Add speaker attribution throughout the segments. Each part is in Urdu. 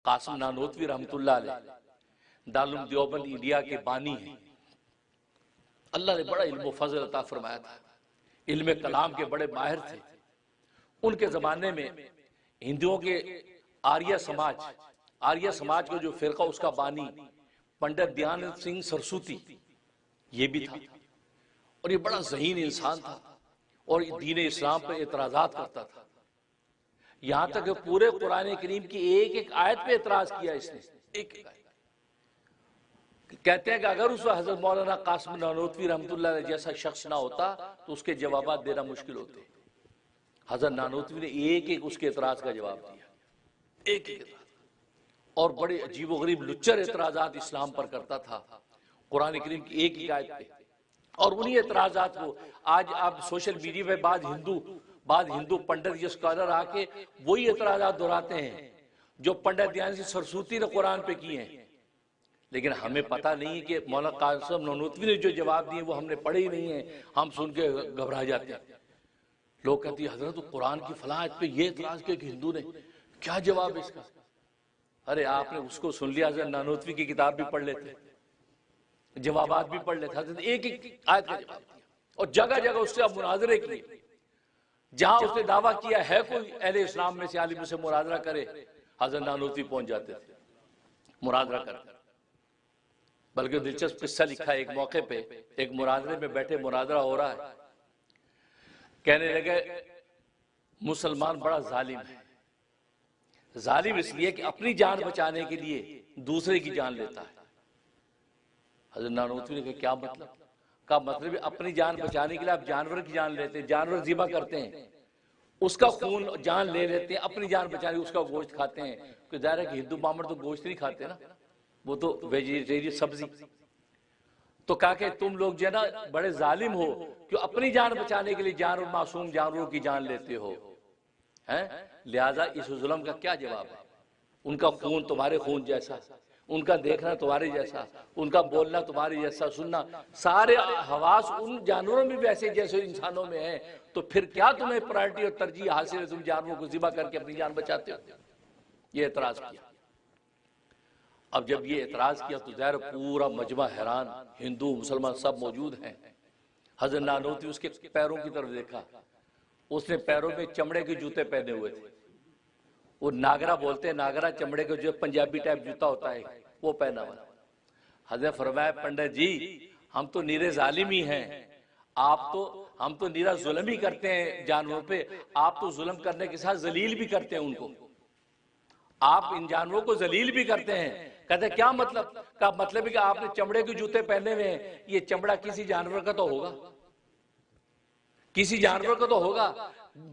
Speaker 1: قاسم نانوتوی رحمۃ اللہ علیہ دارالعلوم دیوبند انڈیا کے بانی ہیں. اللہ نے بڑا علم و فضل عطا فرمایا تھا، علم کلام کے بڑے ماہر تھے. ان کے زمانے میں ہندوؤں کے آریہ سماج کو جو فرقہ اس کا بانی پنڈت دیانند سنگھ سرسوتی یہ بھی تھا، اور یہ بڑا ذہین انسان تھا اور دین اسلام پر اعتراضات کرتا تھا. یہاں تک کہ پورے قرآن کریم کی ایک ایک آیت پہ اعتراض کیا اس نے. ایک ایک آیت کہتے ہیں کہ اگر اس وقت حضرت مولانا قاسم نانوتوی رحمۃ اللہ علیہ جیسا شخص نہ ہوتا تو اس کے جوابات دینا مشکل ہوتے. حضرت نانوتوی نے ایک ایک اس کے اعتراض کا جواب دیا، ایک ایک اعتراض، اور بڑے عجیب و غریب لچر اعتراضات اسلام پر کرتا تھا قرآن کریم کی ایک ایک آیت پہ. اور انہی اعتراضات کو آج آپ سوشل میڈیا پہ بعض ہندو پنڈت یا اسکالر آ کے وہی اعتراضات دہراتے ہیں جو پنڈت دیانند سنگھ سرسوتی نے قرآن پہ کیے ہیں. لیکن ہمیں پتہ نہیں ہے کہ مولانا قاسم نانوتوی نے جو جواب دیے وہ ہم نے پڑھے ہی نہیں ہیں، ہم سن کے گھبرا جاتے ہیں. لوگ کہتے ہیں حضرت قرآن کی فلاں آیت پہ یہ اعتراض کیا کہ ہندو نے، کیا جواب ہے اس کا؟ ارے آپ نے اس کو سن لیا، حضرت نانوتوی کی کتاب بھی پڑھ لیتے، جوابات بھی پڑھ لیتے. حضرت ایک ایک آیت کا جواب دیا اور جگہ جگہ اس سے اب مناظرے کیے. جہاں اس نے دعویٰ کیا ہے کوئی اہل اسلام میں سے عالم سے مناظرہ کرے، حضرت نانوتوی پہنچ جاتے تھے مناظرہ کر. بلکہ دلچسپ قصہ لکھا ہے، ایک موقع پہ ایک مناظرے میں بیٹھے مناظرہ ہو رہا ہے، کہنے لگے مسلمان بڑا ظالم ہے. ظالم اس لیے کہ اپنی جان بچانے کے لیے دوسرے کی جان لیتا ہے. حضرت نانوتوی نے کہا کیا مطلب؟ کا مطلب اپنی جان بچانے کے لیے آپ جانور کی جان لیتے ہیں، جانور ذبح کرتے ہیں، اس کا خون جان لے لیتے ہیں، اپنی جان بچانے اس کا گوشت کھاتے ہیں. کہ ظاہر ہے کہ ہندو بامر تو گوشت نہیں کھاتے نا، وہ تو ویجیٹیرین سبزی. تو کہا کہ تم لوگ جو ہے نا بڑے ظالم ہو کہ اپنی جان بچانے کے لیے جانور معصوم جانوروں کی جان لیتے ہو. لہذا اس ظلم کا کیا جواب ہے؟ ان کا خون تمہارے خون جیسا، ان کا دیکھنا تمہارے جیسا، ان کا بولنا تمہارے جیسا، سننا سارے حواس ان جانوروں میں بھی ایسے جیسے انسانوں میں ہیں. تو پھر کیا تمہیں پرائرٹی اور ترجیح حاصل ہے؟ تم جانوروں کو ذبح کر کے اپنی جان بچاتے ہو. یہ اعتراض کیا. اب جب یہ اعتراض کیا تو ظاہر پورا مجمع حیران، ہندو مسلمان سب موجود ہیں. حضرت نانوتوی اس کے پیروں کی طرف دیکھا، اس نے پیروں میں چمڑے کے جوتے پہنے ہوئے تھے. وہ ناگرا بولتے ہیں، ناگرا چمڑے کا جو پنجابی ٹائپ جوتا ہوتا ہے وہ پہنا ہوا. حضرت فرمایا پنڈت جی ہم تو نیرے ظالم ہی ہیں، ہم تو نیرا ظلم ہی کرتے ہیں جانوروں پہ، آپ تو ظلم کرنے کے ساتھ ذلیل بھی کرتے ہیں ان کو، آپ ان جانوروں کو ذلیل بھی کرتے ہیں. کہتے ہیں کیا مطلب؟ کا مطلب ہے کہ آپ نے چمڑے کے جوتے پہنے ہوئے ہیں، یہ چمڑا کسی جانور کا تو ہوگا، کسی جانور کا تو ہوگا،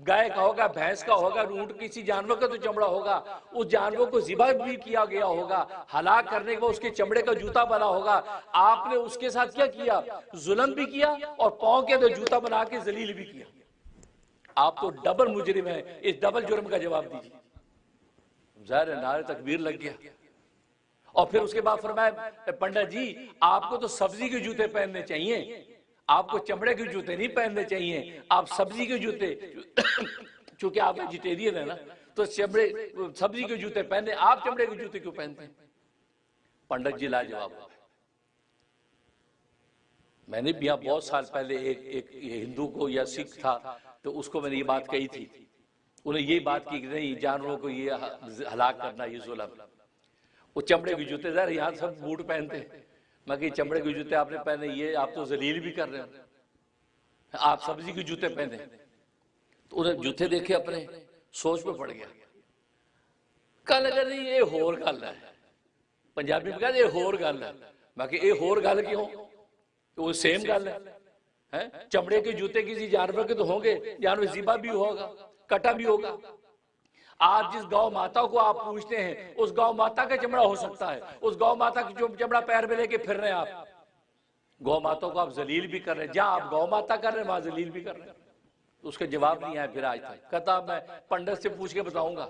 Speaker 1: گائے کا ہوگا، بھینس کا ہوگا، اونٹ کسی جانور کا تو چمڑا ہوگا. اس جانور کو ذبح بھی کیا گیا ہوگا، ہلاک کرنے کے بعد اس کے چمڑے کا جوتا بنا ہوگا. آپ نے اس کے ساتھ کیا کیا؟ ظلم بھی کیا اور پاؤں کے اندر جوتا بنا کے ذلیل بھی کیا. آپ تو ڈبل مجرم ہیں، اس ڈبل جرم کا جواب دیجیے. ظاہر ہے نعرہ تکبیر لگ گیا. اور پھر اس کے بعد فرمایا پنڈت جی آپ کو تو سبزی کے جوتے پہننے چاہیے، آپ کو چمڑے کے جوتے نہیں پہننے چاہیے، آپ سبزی کے جوتے، چونکہ آپ ویجیٹیرین ہیں نا تو سبزی کے جوتے پہننے، آپ چمڑے کے جوتے کیوں پہنتے ہیں؟ پنڈت جی لاجواب ہو گئے. میں نے بھی یہاں بہت سال پہلے ایک ہندو کو یا سکھ تھا تو اس کو میں نے یہ بات کہی تھی، انہیں یہ بات کی کہ نہیں جانوروں کو یہ ہلاک کرنا یہ ظلم. وہ چمڑے کے جوتے، ظاہر یہاں سب بوٹ پہنتے ہیں، میں کہ چمڑے کے جوتے آپ نے پہنے، یہ آپ تو ذلیل بھی کر رہے ہیں، آپ سبزی کے جوتے پہنے. تو انہیں جوتے دیکھے اپنے سوچ میں پڑ گیا. کہا لگا نہیں یہ ہور گل ہے، پنجابی میں کہا یہ ہور گل ہے. میں کہ یہ ہور گل کیوں؟ تو وہ سیم گل ہے. چمڑے کے جوتے کسی جانور کے تو ہوں گے، جانور ذبح بھی ہوگا، کٹا بھی ہوگا. آج جس گاؤں ماتا کو آپ پوچھتے ہیں اس گاؤں ماتا کا چمڑا ہو سکتا ہے، اس گاؤں ماتا کی جو چمڑا پیر میں لے کے پھر رہے ہیں آپ، گاؤں ماتا کو آپ ذلیل بھی کر رہے ہیں. جہاں آپ گاؤں ماتا کر رہے ہیں وہاں ذلیل بھی کر رہے ہیں. اس کا جواب نہیں آیا پھر آج تک. کہتا میں پنڈت سے پوچھ کے بتاؤں گا.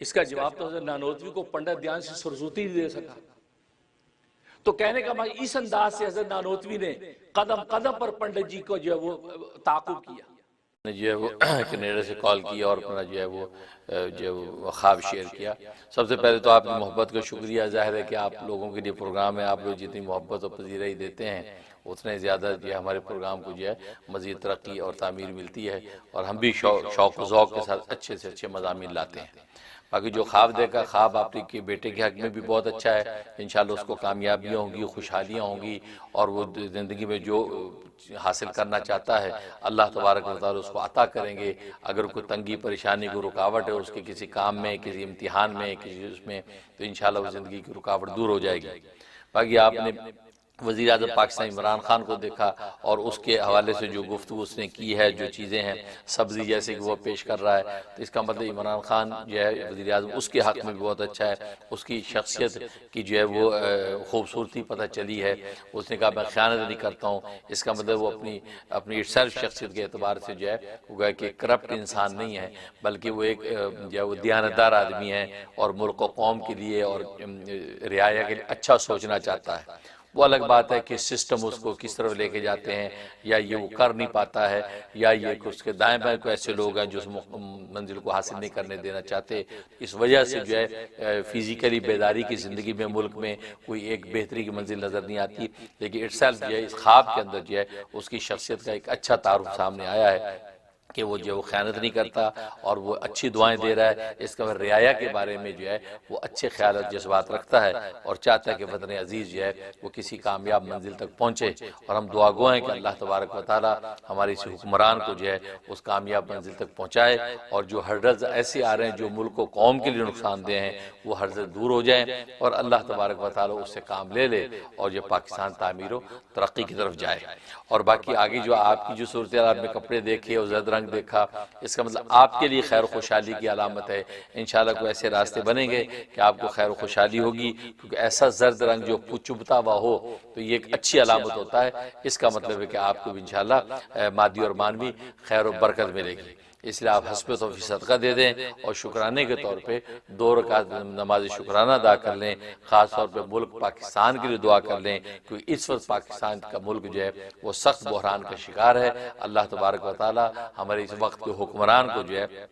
Speaker 1: اس کا جواب تو حضرت نانوتوی کو پنڈت دیانند سنگھ سرسوتی نہیں دے سکا. تو کہنے کا مطلب اس انداز سے حضرت نانوتوی نے قدم قدم پر پنڈت جی کو جو ہے وہ تعاقب کیا. نے جو ہے وہ کینیڈا سے کال کیا اور اپنا جو ہے وہ خواب شیئر کیا۔ سب سے پہلے تو آپ کی محبت کا شکریہ، ظاہر ہے کہ آپ لوگوں کے لیے پروگرام ہے، آپ لوگ جتنی محبت اور پذیرائی دیتے ہیں اتنے زیادہ جو ہے ہمارے پروگرام کو جو ہے مزید ترقی اور تعمیر ملتی ہے، اور ہم بھی شوق و ذوق کے ساتھ اچھے سے اچھے مضامین لاتے ہیں۔ باقی جو خواب دیکھا، خواب آپ کے بیٹے کے حق میں بھی بہت اچھا ہے، انشاءاللہ اس کو کامیابیاں ہوں گی، خوشحالیاں ہوں گی، اور وہ زندگی میں جو حاصل کرنا چاہتا ہے اللہ تبارک و تعالی اس کو عطا کریں گے۔ اگر کوئی تنگی پریشانی کوئی رکاوٹ ہے اس کے کسی کام میں، کسی امتحان میں، کسی اس میں، تو انشاءاللہ وہ زندگی کی رکاوٹ دور ہو جائے گی۔ باقی آپ نے وزیر اعظم پاکستان عمران خان کو دیکھا اور اس کے حوالے سے جو گفتگو اس نے کی ہے، جو چیزیں ہیں سبزی جیسے کہ وہ پیش کر رہا ہے، تو اس کا مطلب عمران خان جو ہے وزیر اعظم اس کے حق میں بھی بہت اچھا ہے۔ اس کی شخصیت کی جو ہے وہ خوبصورتی پتہ چلی ہے، اس نے کہا میں خیانت نہیں کرتا ہوں، اس کا مطلب وہ اپنی سیلف شخصیت کے اعتبار سے جو ہے وہ گویا کہ کرپٹ انسان نہیں ہے، بلکہ وہ ایک جو ہے وہ دیانتدار آدمی ہے اور ملک و قوم کے لیے اور رعایا کے لیے اچھا سوچنا چاہتا ہے۔ وہ الگ بات ہے کہ سسٹم اس کو کس طرف لے کے جاتے ہیں، یا یہ وہ کر نہیں پاتا ہے، یا یہ اس کے دائیں بائیں کو ایسے لوگ ہیں جو اس منزل کو حاصل نہیں کرنے دینا چاہتے، اس وجہ سے جو ہے فزیکلی بیداری کی زندگی میں ملک میں کوئی ایک بہتری کی منزل نظر نہیں آتی، لیکن اٹسیلف جو ہے اس خواب کے اندر جو ہے اس کی شخصیت کا ایک اچھا تعارف سامنے آیا ہے کہ وہ جو خیانت نہیں کرتا اور وہ اچھی دعائیں دے رہا ہے۔ اس کا رعایا کے بارے میں جو ہے وہ اچھے خیالات جذبات رکھتا ہے اور چاہتا ہے کہ وطن عزیز جو ہے وہ کسی کامیاب منزل تک پہنچے، اور ہم دعا گو ہیں کہ اللہ تبارک و تعالی ہماری اس حکمران کو جو ہے اس کامیاب منزل تک پہنچائے، اور جو ہرڈلز ایسے آ رہے ہیں جو ملک و قوم کے لیے نقصان دہ ہیں وہ ہرڈلز دور ہو جائیں، اور اللہ تبارک و تعالی اس سے کام لے لے اور جو پاکستان تعمیر و ترقی کی طرف جائے۔ اور باقی آگے جو آپ کی جو صورتحال آپ نے کپڑے دیکھے اور زرد رنگ دیکھا، اس کا مطلب آپ کے لیے خیر و خوشحالی کی علامت ہے۔ انشاءاللہ کوئی ایسے راستے بنیں گے کہ آپ کو خیر و خوشحالی ہوگی، کیونکہ ایسا زرد رنگ جو چبھتا ہوا ہو تو یہ ایک اچھی علامت ہوتا ہے۔ اس کا مطلب ہے کہ آپ کو انشاءاللہ مادی اور معنوی خیر و برکت ملے گی، اس لیے آپ حسب توفیق صدقہ دے دیں اور شکرانے کے طور پہ 2 رکعت نماز شکرانہ ادا کر لیں۔ خاص طور پہ ملک پاکستان کے لیے دعا کر لیں، کیونکہ اس وقت پاکستان کا ملک جو ہے وہ سخت بحران کا شکار ہے۔ اللہ تبارک و تعالی ہمارے اس وقت کے حکمران کو جو ہے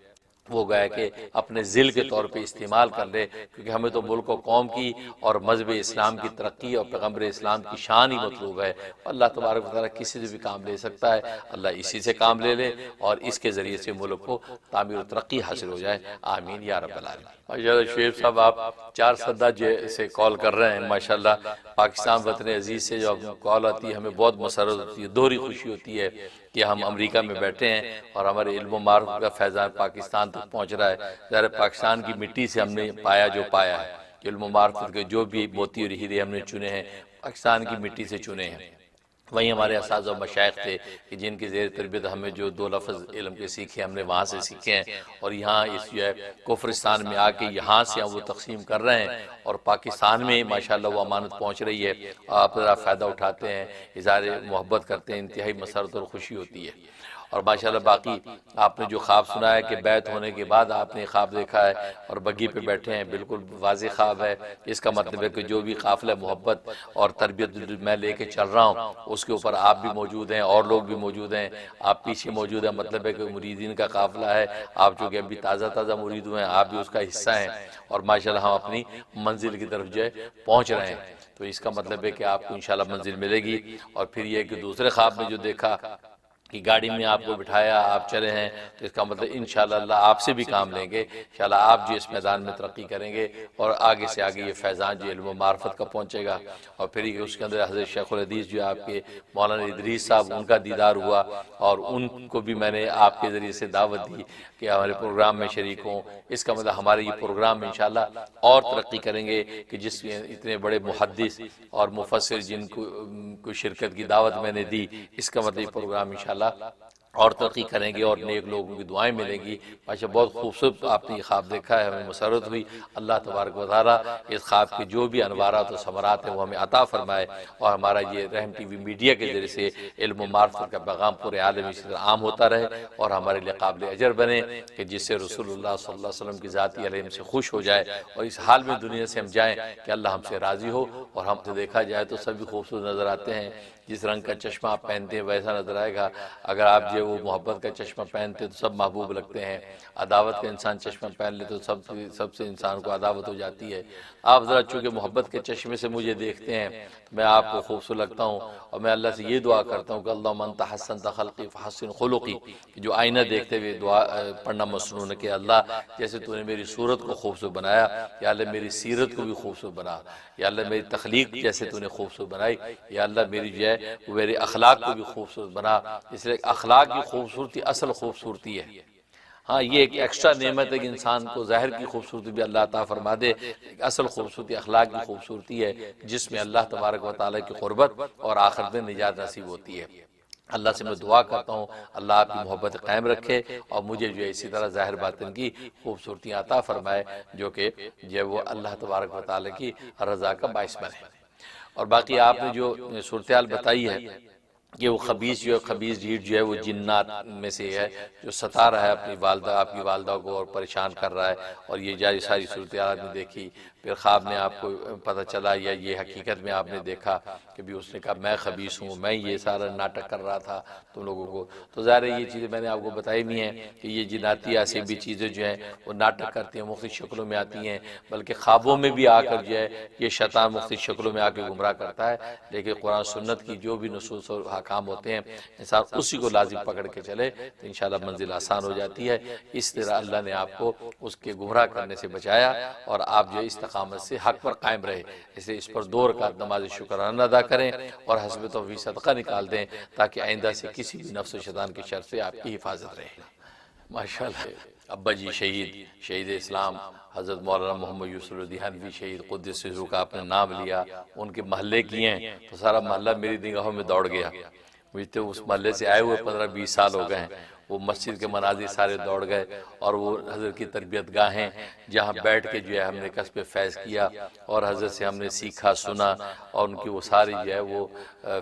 Speaker 1: وہ گیا کہ اپنے ذل کے طور پہ استعمال کر لے، کیونکہ ہمیں تو ملک و قوم کی اور مذہب اسلام کی ترقی اور پیغمبر اسلام کی شان ہی مطلوب ہے۔ اللہ تبارک و تعالیٰ کسی سے بھی کام لے سکتا ہے، اللہ اسی سے کام لے لے اور اس کے ذریعے سے ملک کو تعمیر و ترقی حاصل ہو جائے، آمین یا رب العالمین۔ ماشاءاللہ شعیب صاحب آپ 4 سدہ سے کال کر رہے ہیں، ماشاءاللہ پاکستان وطن عزیز سے جو کال آتی ہے ہمیں بہت مسرت ہوتی ہے، دوہری خوشی ہوتی ہے کہ ہم امریکہ میں بیٹھے ہیں اور ہمارے علم و معرفت کا فیضان پاکستان تک پہنچ رہا ہے۔ ظاہر پاکستان کی مٹی سے ہم نے پایا جو پایا ہے، علم و معرفت کے جو بھی موتی اور ہیرے ہم نے چنے ہیں پاکستان کی مٹی سے چنے ہیں۔ وہیں ہمارے اساتذہ و مشائخ تھے کہ جن کی زیر تربیت ہمیں جو 2 لفظ علم کے سیکھے ہم نے وہاں سے سیکھے ہیں، اور یہاں اس جو ہے کفرستان میں آ کے یہاں سے ہم وہ تقسیم کر رہے ہیں، اور پاکستان میں ماشاءاللہ وہ امانت پہنچ رہی ہے، آپ ذرا فائدہ اٹھاتے ہیں، اظہار محبت کرتے ہیں، انتہائی مسرت اور خوشی ہوتی ہے۔ اور ماشاءاللہ باقی آپ نے جو خواب سنا ہے کہ بیعت ہونے کے بعد آپ نے خواب دیکھا ہے اور بگی پہ بیٹھے ہیں، بالکل واضح خواب ہے۔ اس کا مطلب ہے کہ جو بھی قافلہ محبت اور تربیت میں لے کے چل رہا ہوں اس کے اوپر آپ بھی موجود ہیں اور لوگ بھی موجود ہیں، آپ پیچھے موجود ہیں، مطلب ہے کہ مریدین کا قافلہ ہے، آپ چونکہ ابھی تازہ مرید ہوئے ہیں آپ بھی اس کا حصہ ہیں، اور ماشاءاللہ ہم اپنی منزل کی طرف جو ہے پہنچ رہے ہیں، تو اس کا مطلب ہے کہ آپ کو انشاءاللہ منزل ملے گی۔ اور پھر یہ کہ دوسرے خواب میں جو دیکھا کہ گاڑی میں آپ کو بٹھایا آپ چلے ہیں، تو اس کا مطلب انشاءاللہ اللہ آپ سے بھی کام لیں گے، انشاءاللہ آپ جو اس میدان میں ترقی کریں گے اور آگے سے آگے یہ فیضان جو علم و معرفت کا پہنچے گا۔ اور پھر یہ اس کے اندر حضرت شیخ الحدیث جو آپ کے مولانا ادریس صاحب ان کا دیدار ہوا، اور ان کو بھی میں نے آپ کے ذریعے سے دعوت دی کہ ہمارے پروگرام میں شریک ہوں۔ اس کا مطلب ہمارے یہ پروگرام میں انشاءاللہ اور ترقی کریں گے کہ جس میں اتنے بڑے محدث اور مفسر جن کو شرکت کی دعوت میں نے دی، اس کا مطلب یہ پروگرام انشاءاللہ اور ترقی کریں گے اور نیک لوگوں کی دعائیں ملیں گی۔ ماشاءاللہ بہت خوبصورت آپ نے یہ خواب دیکھا ہے، ہمیں مسرت ہوئی۔ اللہ تبارک و تعالیٰ اس خواب کے جو بھی انوارات و ثمرات ہیں وہ ہمیں عطا فرمائے، اور ہمارا یہ رحم ٹی وی میڈیا کے ذریعے سے علم و معرفت کا پیغام پورے عالم اسی طرح عام ہوتا رہے اور ہمارے لیے قابل اجر بنے، کہ جس سے رسول اللہ صلی اللہ علیہ وسلم کی ذاتی علم سے خوش ہو جائے، اور اس حال میں دنیا سے ہم جائیں کہ اللہ ہم سے راضی ہو، اور ہم سے دیکھا جائے تو سبھی خوبصورت نظر آتے ہیں، جس رنگ کا چشمہ آپ پہنتے ہیں ویسا نظر آئے گا۔ اگر آپ جو وہ محبت کا چشمہ پہنتے تو سب محبوب لگتے ہیں، عداوت کا انسان چشمہ پہن لے تو سب سے انسان کو عداوت ہو جاتی ہے۔ آپ ذرا چونکہ محبت کے چشمے سے مجھے دیکھتے ہیں تو میں آپ کو خوبصورت لگتا ہوں، اور میں اللہ سے یہ دعا کرتا ہوں کہ اللہم انت حسنت خلقی فحسن خلقی، کہ جو آئینہ دیکھتے ہوئے دعا پڑھنا مسنون ہے کہ اللہ جیسے تو نے میری صورت کو خوبصورت بنایا، یا اللہ میری سیرت کو بھی خوبصورت بنا، یا اللہ میری تخلیق جیسے تو نے خوبصورت بنائی، یا اللہ میری جو ہے وہ میرے اخلاق کو بھی خوبصورت بنا۔ اس لیے اخلاق کی خوبصورتی اصل خوبصورتی ہے۔ ہاں یہ ایک ایکسٹرا نعمت ہے کہ انسان کو ظاہر کی خوبصورتی بھی اللہ عطا فرما دے، اصل خوبصورتی اخلاق کی خوبصورتی ہے جس میں اللہ تبارک و تعالیٰ کی قربت اور آخرت میں نجات نصیب ہوتی ہے۔ اللہ سے میں دعا کرتا ہوں اللہ آپ کی محبت قائم رکھے اور مجھے جو ہے اسی طرح ظاہر باطن کی خوبصورتیاں عطا فرمائے جو کہ جو وہ اللہ تبارک و تعالیٰ کی رضا کا باعث بنے۔ اور باقی آپ نے جو صورتحال بتائی ہے کہ وہ خبیث جھیٹ جو ہے وہ جنات میں سے ہے جو ستا رہا ہے اپنی والدہ، آپ کی والدہ کو، اور پریشان کر رہا ہے، اور یہ جاری ساری صورتحال آپ نے دیکھی۔ پھر خواب میں آپ کو پتہ چلا یا یہ حقیقت میں آپ نے دیکھا کہ بھی اس نے کہا میں خبیث ہوں، میں یہ سارا ناٹک کر رہا تھا تم لوگوں کو۔ تو ظاہر ہے یہ چیزیں میں نے آپ کو بتائی بھی ہیں کہ یہ جناتی عصبی چیزیں جو ہیں وہ ناٹک کرتی ہیں، مختلف شکلوں میں آتی ہیں، بلکہ خوابوں میں بھی آ کر جو ہے یہ شیطان مختلف شکلوں میں آ کے گمراہ کرتا ہے۔ لیکن قرآن سنت کی جو بھی نصوص اور حکام ہوتے ہیں انسان اسی کو لازم پکڑ کے چلے تو انشاءاللہ منزل آسان ہو جاتی ہے۔ اس طرح اللہ نے آپ کو اس کے گمراہ کرنے سے بچایا اور آپ جو استقامت سے حق پر قائم رہے، اس لیے اس پر 2 رکعت نماز شکرانہ ادا کریں اور حسب توفیق صدقہ نکال دیں تاکہ آئندہ سے کسی بھی نفس و شیطان کی شر سے آپ کی حفاظت رہے۔ ماشاءاللہ ابا جی شہید اسلام حضرت مولانا محمد یوسف الدہانوی شہید قدس روح کا آپ نے نام لیا، ان کے محلے کی ہیں تو سارا محلہ میری نگاہوں میں دوڑ گیا۔ مجھے تو اس محلے سے آئے ہوئے 15-20 سال ہو گئے ہیں، وہ مسجد کے مناظر سارے دوڑ گئے، اور وہ حضرت کی تربیت گاہیں جہاں بیٹھ کے جو ہے ہم نے کسب فیض کیا اور حضرت سے ہم نے سیکھا سنا، اور ان کی وہ ساری جو ہے وہ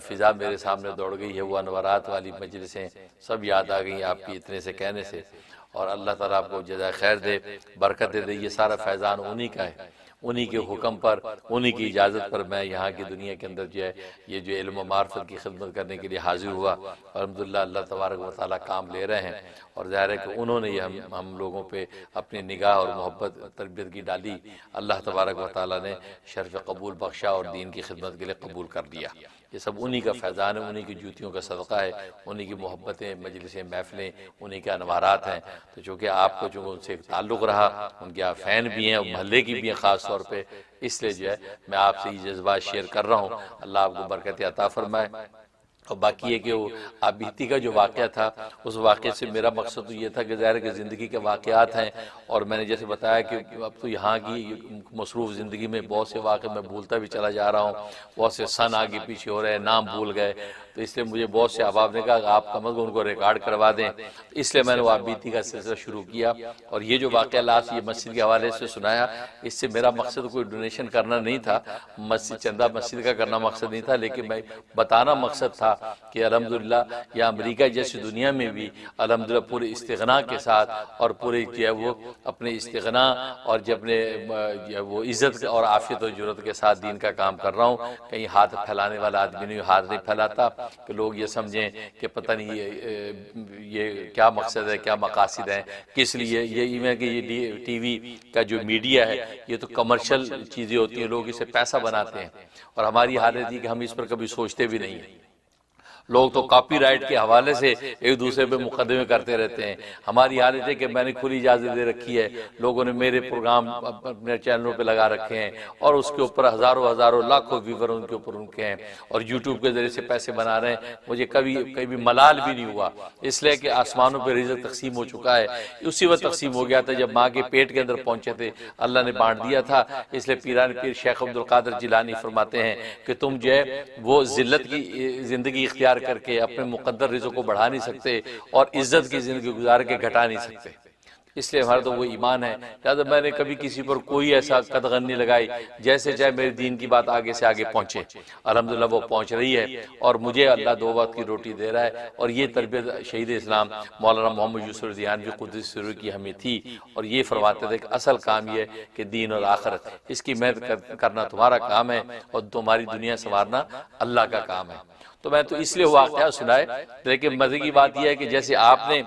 Speaker 1: فضا میرے سامنے دوڑ گئی ہے، وہ انوارات والی مجلسیں سب یاد آ گئیں آپ کی اتنے سے کہنے سے۔ اور اللہ تعالیٰ آپ کو جزائے خیر دے، برکت دے، یہ سارا فیضان انہی کا ہے، انہی کے حکم پر، انہی کی اجازت پر میں یہاں کی دنیا کے اندر جو ہے یہ جو علم و معرفت کی خدمت کرنے کے لیے حاضر ہوا۔ الحمدللہ اللہ تبارک و تعالیٰ کام لے رہے ہیں، اور ظاہر ہے کہ انہوں نے یہ ہم لوگوں پہ اپنی نگاہ اور محبت تربیت کی ڈالی، اللہ تبارک و تعالیٰ نے شرف قبول بخشا اور دین کی خدمت کے لیے قبول کر دیا۔ یہ سب انہی کا فیضان ہے، انہی کی جوتیوں کا صدقہ ہے، انہی کی محبتیں، مجلسیں، محفلیں، انہی کے انوارات ہیں۔ تو چونکہ آپ کو چونکہ ان سے ایک تعلق رہا، ان کے آپ فین بھی ہیں اور محلے کی بھی ہیں خاص طور پہ، اس لیے جو ہے میں آپ سے یہ جذبات شیئر کر رہا ہوں۔ اللہ آپ کو برکت عطا فرمائے۔ اور باقی یہ کہ وہ آبیتی کا جو واقعہ تھا اس واقعے سے میرا مقصد تو یہ تھا کہ ظاہر ہے کہ زندگی کے واقعات ہیں، اور میں نے جیسے بتایا کہ اب تو یہاں کی مصروف زندگی میں بہت سے واقعے میں بھولتا بھی چلا جا رہا ہوں، بہت سے سن آگے پیچھے ہو رہے ہیں، نام بھول گئے، تو اس لیے مجھے بہت سے احباب نے کہا کہ آپ کم از کم ان کو ریکارڈ کروا دیں، اس لیے میں نے وہ آبیتی کا سلسلہ شروع کیا۔ اور یہ جو واقعہ لاسٹ یہ مسجد کے حوالے سے سنایا، اس سے میرا مقصد کوئی ڈونیشن کرنا نہیں تھا، چندہ مسجد کا کرنا مقصد نہیں تھا، لیکن میں بتانا مقصد تھا کہ الحمدللہ یا امریکہ جیسی دنیا میں بھی الحمدللہ پورے استغنا کے ساتھ اور پورے جو ہے وہ اپنے استغنا اور جب اپنے وہ عزت اور عافیت و جرات کے ساتھ دین کا کام کر رہا ہوں۔ کہیں ہاتھ پھیلانے والا آدمی نہیں، ہاتھ نہیں پھیلاتا کہ لوگ یہ سمجھیں کہ پتہ نہیں یہ کیا مقصد ہے، کیا مقاصد ہیں، کس لیے یہ کہ یہ ٹی وی کا جو میڈیا ہے یہ تو کمرشل چیزیں ہوتی ہیں، لوگ اسے پیسہ بناتے ہیں، اور ہماری حالت یہ کہ ہم اس پر کبھی سوچتے بھی نہیں ہیں۔ لوگ تو کاپی رائٹ کے حوالے سے ایک دوسرے پہ مقدمے کرتے رہتے ہیں۔ ہماری حالت ہے کہ میں نے کھلی اجازت دے رکھی ہے، لوگوں نے میرے پروگرام اپنے چینلوں پہ لگا رکھے ہیں اور اس کے اوپر ہزاروں لاکھوں ویور ان کے اوپر ان کے ہیں، اور یوٹیوب کے ذریعے سے پیسے بنا رہے ہیں۔ مجھے کبھی ملال بھی نہیں ہوا، اس لیے کہ آسمانوں پہ رزق تقسیم ہو چکا ہے، اسی وقت تقسیم ہو گیا تھا جب ماں کے پیٹ کے اندر پہنچے تھے، اللہ نے بانٹ دیا تھا۔ اس لیے پیران پیر شیخ عبدالقادر جیلانی فرماتے ہیں کہ تم جو ہے وہ ذلت کی زندگی اختیار کر کے اپنے مقدر رزق کو بڑھا نہیں سکتے اور عزت کی زندگی گزار کے گھٹا نہیں سکتے۔
Speaker 2: اس لیے ہمارا تو وہ ایمان ہے. لہٰذا میں نے کبھی کسی پر کوئی ایسا قدغن نہیں لگائی، جیسے چاہے میرے دین کی بات آگے سے آگے پہنچے. الحمدللہ وہ پہنچ رہی ہے، اور مجھے اللہ 2 وقت کی روٹی دے رہا ہے. اور یہ تربیت شہید اسلام مولانا محمد یوسف رضیانوی قدس سرور کی ہمیں تھی، اور یہ فرماتے تھے کہ اصل کام یہ ہے کہ دین اور آخرت، اس کی محنت کرنا تمہارا کام ہے، اور تمہاری دنیا سنوارنا اللہ کا کام ہے. تو میں تو اس لیے واقعہ سنائے. لیکن مزے کی بات یہ ہے کہ جیسے آپ نے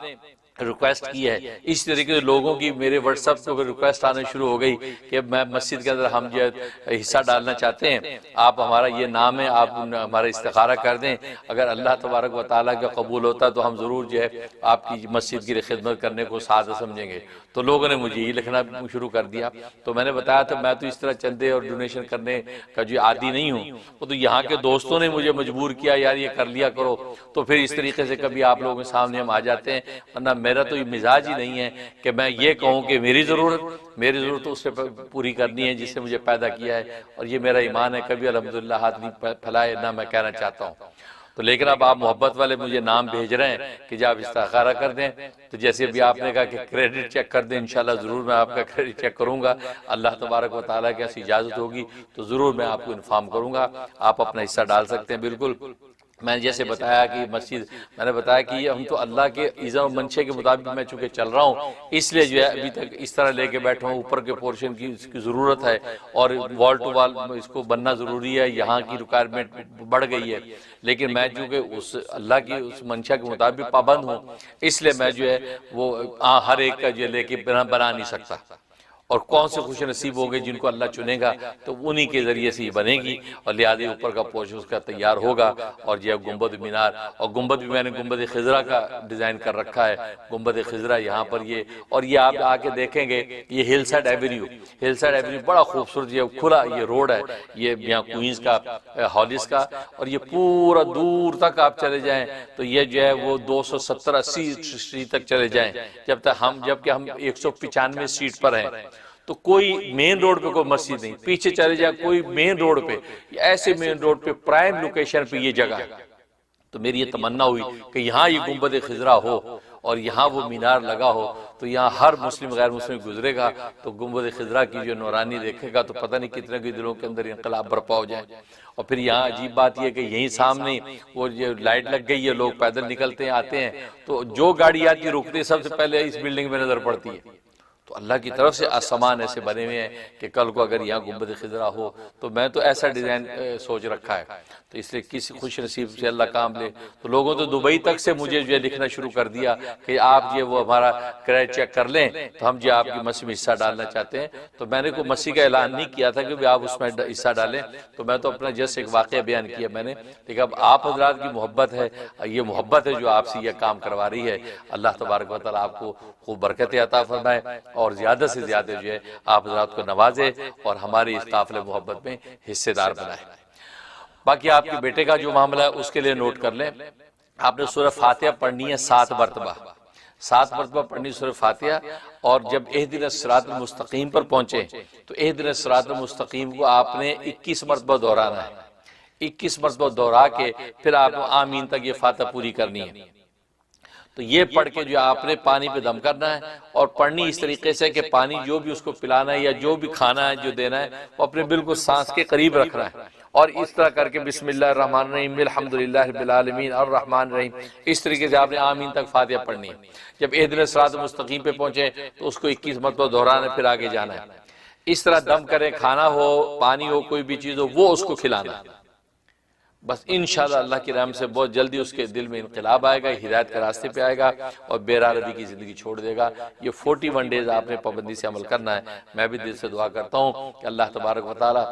Speaker 2: ریکویسٹ کی ہے، اس طریقے سے لوگوں کی میرے واٹس ایپ پہ ریکویسٹ آنے شروع ہو گئی کہ میں مسجد کے اندر ہم جو حصہ ڈالنا چاہتے ہیں، آپ ہمارا یہ نام ہے، آپ ہمارا استخارہ کر دیں، اگر اللہ تبارک و تعالیٰ کا قبول ہوتا تو ہم ضرور جو ہے آپ کی مسجد کی خدمت کرنے کو سعادت سمجھیں گے. تو لوگوں نے مجھے یہ لکھنا شروع کر دیا. تو میں نے بتایا تھا میں تو اس طرح چندے اور ڈونیشن کرنے کا جو عادی نہیں ہوں. وہ تو یہاں کے دوستوں نے مجھے مجبور کیا، یار یہ کر لیا کرو. تو پھر اس طریقے سے کبھی آپ لوگوں کے سامنے ہم آ جاتے ہیں، ورنہ میرا تو یہ مزاج ہی نہیں ہے کہ میں یہ کہوں کہ میری ضرورت تو اس سے پوری کرنی ہے جس سے مجھے پیدا کیا ہے. اور یہ میرا ایمان ہے، کبھی الحمدللہ ہاتھ نہیں پھیلائے، نہ میں کہنا چاہتا ہوں. تو لیکن اب آپ محبت والے مجھے نام بھیج رہے ہیں کہ جب آپ استخارہ کر دیں، تو جیسے ابھی آپ نے کہا کہ کریڈٹ چیک کر دیں، انشاءاللہ ضرور میں آپ کا کریڈٹ چیک کروں گا. اللہ تبارک و تعالیٰ کی ایسی اجازت ہوگی تو ضرور میں آپ کو انفارم کروں گا. آپ اپنا حصہ ڈال سکتے ہیں. بالکل میں نے جیسے بتایا کہ مسجد، میں نے بتایا کہ یہ ہم تو اللہ کے عزم و منشے کے مطابق میں چونکہ چل رہا ہوں، اس لیے جو ہے ابھی تک اس طرح لے کے بیٹھا ہوں. اوپر کے پورشن کی اس کی ضرورت ہے، اور وال ٹو وال اس کو بننا ضروری ہے. یہاں کی ریکوائرمنٹ بڑھ گئی ہے، لیکن میں چونکہ اس اللہ کی اس منشا کے مطابق پابند ہوں، اس لیے میں جو ہے وہ ہر ایک کا جو لے کے بنا نہیں سکتا. اور کون سے خوش نصیب ہو گئے جن کو اللہ چنے گا تو انہی کے ذریعے سے یہ بنے گی. اور لہٰذا اوپر کا پورشن اس کا تیار ہوگا. اور یہ گنبد مینار، اور گنبد بھی میں نے گنبد خضرا کا ڈیزائن کر رکھا ہے. گنبد خضرا یہاں پر یہ، اور یہ آپ آ کے دیکھیں گے یہ ہل سائڈ ایونیو بڑا خوبصورت یہ کھلا یہ روڈ ہے، یہ یہاں کوئنز کا ہالس کا. اور یہ پورا دور تک آپ چلے جائیں تو یہ جو ہے وہ 270-80 سٹریٹ تک چلے جائیں. جبکہ ہم 195 سیٹ پر ہیں، تو کوئی مین روڈ پہ کوئی مسجد نہیں. پیچھے چلے جائے کوئی مین روڈ پہ، ایسے مین روڈ پہ پرائم لوکیشن پہ یہ جگہ ہے. تو میری یہ تمنا ہوئی کہ یہاں یہ گنبد خضرا ہو اور یہاں وہ مینار لگا ہو، تو یہاں ہر مسلم غیر مسلم گزرے گا تو گنبد خضرا کی جو نورانی دیکھے گا تو پتہ نہیں کتنے کے دلوں کے اندر انقلاب برپا ہو جائے. اور پھر یہاں عجیب بات یہ کہ یہیں سامنے وہ یہ لائٹ لگ گئی ہے، لوگ پیدل نکلتے ہیں آتے ہیں، تو جو گاڑی آتی رکتے سب سے پہلے اس بلڈنگ میں نظر پڑتی ہے. تو اللہ کی طرف سے آسمان ایسے بنے ہوئے ہیں کہ کل کو اگر یہاں گنبد خضرا ہو تو میں تو ایسا ڈیزائن سوچ رکھا ہے. تو اس لیے کسی خوش نصیب سے اللہ کام لے. تو لوگوں تو دبئی تک سے مجھے جو لکھنا شروع کر دیا کہ آپ جو وہ ہمارا کریڈٹ چیک کر لیں تو ہم جو آپ کی مسجد میں حصہ ڈالنا چاہتے ہیں. تو میں نے کوئی مسجد کا اعلان نہیں کیا تھا کہ آپ اس میں حصہ ڈالیں، تو میں تو اپنا جیسے ایک واقعہ بیان کیا میں نے. لیکن اب آپ حضرات کی محبت ہے، یہ محبت ہے جو آپ سے یہ کام کروا رہی ہے. اللہ تبارک و تعالیٰ آپ کو خوب برکت عطا فرمائے اور زیادہ سے زیادہ جو ہے آپ حضرات کو نوازے اور ہماری اس قافلہ محبت میں حصے دار بنائے. باقی آپ کے بیٹے کا جو معاملہ ہے اس کے لیے نوٹ کر لیں، آپ نے سورہ فاتحہ پڑھنی ہے 7 مرتبہ پڑھنی سورہ فاتحہ. اور جب اہدنا الصراط المستقیم پر پہنچے تو اہدنا الصراط المستقیم کو آپ نے 21 مرتبہ دہرانا ہے. 21 مرتبہ دہرا کے پھر آپ آمین تک یہ فاتحہ پوری کرنی ہے. تو یہ پڑھ کے جو آپ نے پانی پہ دم کرنا ہے، اور پڑھنی اس طریقے سے کہ پانی جو بھی اس کو پلانا ہے یا جو بھی کھانا ہے جو دینا ہے وہ اپنے بالکل سانس کے قریب رکھنا ہے. اور اس طرح کر کے بسم اللہ الرحمن الرحیم الحمدللہ رب العالمین الرحمن الرحیم اس طریقے سے آپ نے آمین تک فاتحہ پڑھنی ہے. جب اہدنا الصراط المستقیم پہ پہنچے تو اس کو 21 مرتبہ دہرانا، پھر آگے جانا ہے. اس طرح دم کرے، کھانا ہو پانی ہو کوئی بھی چیز ہو وہ اس کو کھلانا. بس انشاءاللہ اللہ کی رحم سے بہت جلدی اس کے دل میں انقلاب آئے گا، ہدایت کے راستے پہ آئے گا اور بے رغبتی کی زندگی چھوڑ دے گا. یہ 41 ڈیز آپ نے پابندی سے عمل کرنا ہے. میں بھی دل سے دعا کرتا ہوں کہ اللہ تبارک و تعالی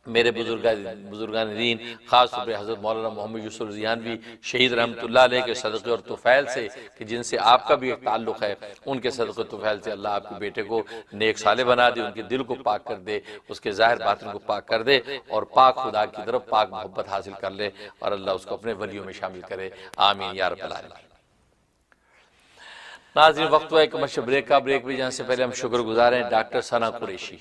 Speaker 2: میرے بزرگان دین خاص طور پہ حضرت مولانا محمد یوسف رضیانوی شہید رحمۃ اللہ علیہ کے صدقے اور طفیل سے، کہ جن سے آپ کا بھی ایک تعلق ہے، ان کے صدقے اور طفیل سے اللہ آپ کے بیٹے کو نیک صالح بنا دے، ان کے دل کو پاک کر دے، اس کے ظاہر باطن کو پاک کر دے، اور پاک خدا کی طرف پاک محبت حاصل کر لے، اور اللہ اس کو اپنے ولیوں میں شامل کرے. آمین یا رب العالمین. ناظرین وقت ہوا ہے کمرشل بریک کا. بریک بھی جانے سے پہلے ہم شکر گزار ہیں ڈاکٹر ثنا قریشی